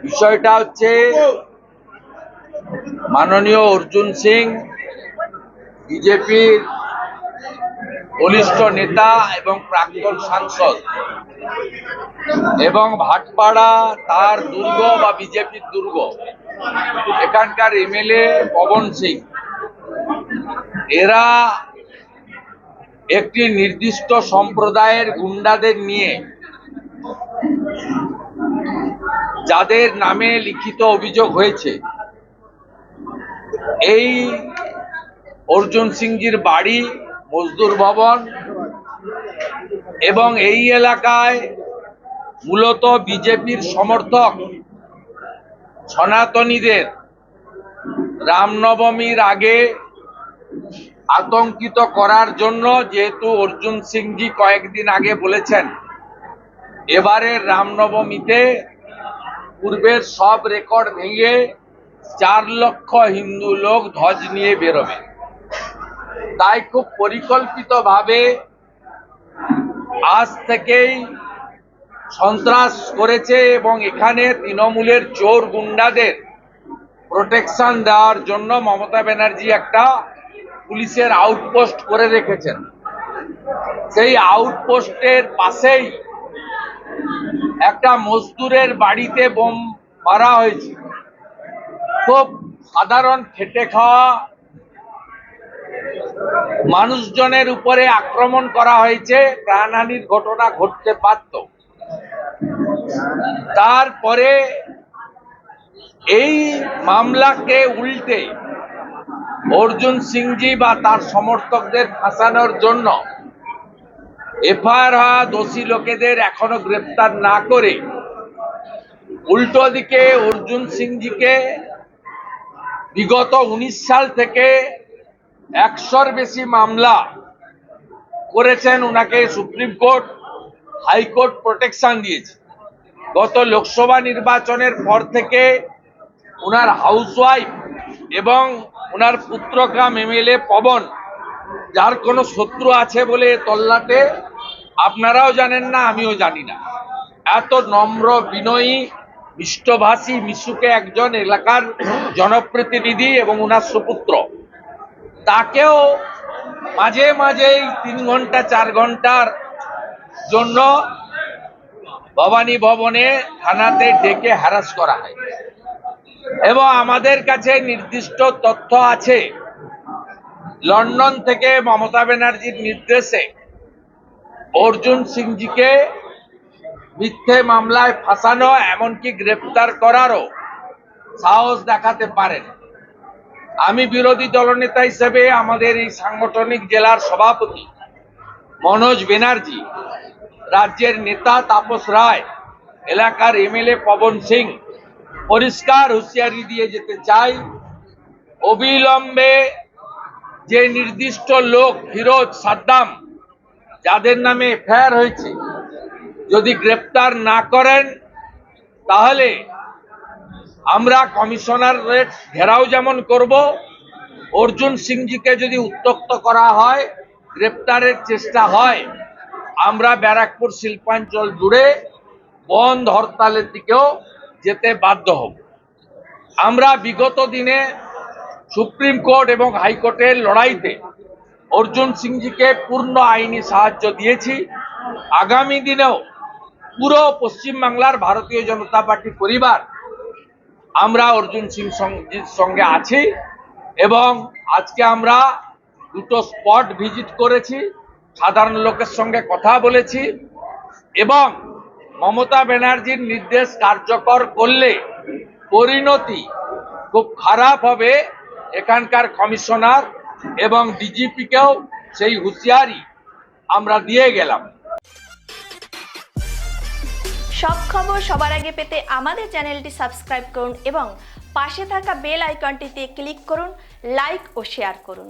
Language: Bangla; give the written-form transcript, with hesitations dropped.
বিষয়টা হচ্ছে মাননীয় অর্জুন সিং বিজেপির বলিষ্ঠ নেতা এবং প্রাক্তন সাংসদ, এবং ভাটপাড়া তার দুর্গ বা বিজেপির দুর্গ। এখানকার এমএলএ পবন সিং, এরা একটি নির্দিষ্ট সম্প্রদায়ের গুন্ডাদের নিয়ে, যাদের নামে লিখিত অভিযোগ হয়েছে, এই অর্জুন সিংজির বাড়ি মজদুর ভবন এবং এই এলাকায় মূলত বিজেপির সমর্থক সনাতনীদের রামনবমীর আগে আতঙ্কিত করার জন্য, যেহেতু অর্জুন সিংজি কয়েকদিন আগে বলেছেন এবারের রামনবমীতে পূর্বের সব রেকর্ড ভেঙে 4 লক্ষ হিন্দু লোক ধ্বজ নিয়ে বেরোবে, তাই খুব পরিকল্পিতভাবে আজ থেকেই সন্ত্রাস করেছে এবং এখানে তৃণমূলের চোর গুন্ডাদের প্রোটেকশন দেওয়ার জন্য মমতা ব্যানার্জি একটা পুলিশের আউটপোস্ট করে রেখেছেন। সেই আউটপোস্টের পাশেই একটা মজদুরের বাড়িতে বোম মারা হয়েছে। খুব সাধারণ খেটে খাওয়া মানুষজনের উপরে আক্রমণ করা হয়েছে, প্রাণহানির ঘটনা ঘটতে পারত। তারপরে এই মামলাকে উল্টে অর্জুন সিংজি বা তার সমর্থকদের ফাঁসানোর জন্য এফআইআর হওয়া দোষী লোকেদের এখনো গ্রেপ্তার না করে উল্টো দিকে অর্জুন সিংজিকে বিগত 19 সাল থেকে 100-র বেশি মামলা করেছেন, উনাকে সুপ্রিম কোর্ট, হাইকোর্ট প্রোটেকশন দিয়েছে। গত লোকসভা নির্বাচনের পর থেকে উনার হাউসওয়াইফ এবং উনার পুত্রকাম এমএলএ পবন, যার কোনো শত্রু আছে বলে তল্লাটে, আপনারাও জানেন না, আমিও জানি না। এত নম্র, বিনয়ী, মিষ্টভাষী, মিশুকে একজন এলাকার জনপ্রতিনিধি এবং উনার সুপুত্র, তাকেও মাঝে মাঝেই 3 ঘন্টা 4 ঘন্টার জন্য ভবানী ভবনে থানাতে ডেকে হ্যারাস করা হয়। এবং আমাদের কাছে নির্দিষ্ট তথ্য আছে, লন্ডন থেকে মমতা ব্যানার্জির নির্দেশে অর্জুন সিংজিকে মিথ্যে মামলায় ফাঁসানো, এমনকি গ্রেপ্তার করারও সাহস দেখাতে পারেন। আমি বিরোধী দলনেতা হিসেবে আমাদের এই সাংগঠনিক জেলার সভাপতি মনোজ ব্যানার্জি, রাজ্যের নেতা তাপস রায়, এলাকার এমএলএ পবন সিং পরিষ্কার হুঁশিয়ারি দিয়ে যেতে চাই, অবিলম্বে যে নির্দিষ্ট লোক ফিরোজ, সাদ্দাম, যাদের নামে এফআইআর হয়েছে, যদি গ্রেপ্তার না করেন তাহলে আমরা কমিশনারেট ঘেরাও যেমন করব, অর্জুন সিংজিকে যদি উত্ত্যক্ত করা হয়, গ্রেপ্তারের চেষ্টা হয়, আমরা ব্যারাকপুর শিল্পাঞ্চল জুড়ে বন্ধ হরতালের দিকেও যেতে বাধ্য হব। আমরা বিগত দিনে সুপ্রিম কোর্ট এবং হাইকোর্টের লড়াইতে অর্জুন সিংজিকে পূর্ণ আইনি সাহায্য দিয়েছি। আগামী দিনেও পুরো পশ্চিমবাংলার ভারতীয় জনতা পার্টি পরিবার আমরা অর্জুন সিংজির সঙ্গে আছি এবং আজকে আমরা 2টো স্পট ভিজিট করেছি, সাধারণ লোকের সঙ্গে কথা বলেছি এবং মমতা ব্যানার্জির নির্দেশ কার্যকর করলে পরিণতি খুব খারাপ হবে। এখানকার কমিশনার এবং ডিজিপিকেও সেই হুঁশিয়ারি আমরা দিয়ে গেলাম। সব খবর সবার আগে পেতে আমাদের চ্যানেলটি সাবস্ক্রাইব করুন এবং পাশে থাকা বেল আইকনটিতে ক্লিক করুন, লাইক ও শেয়ার করুন।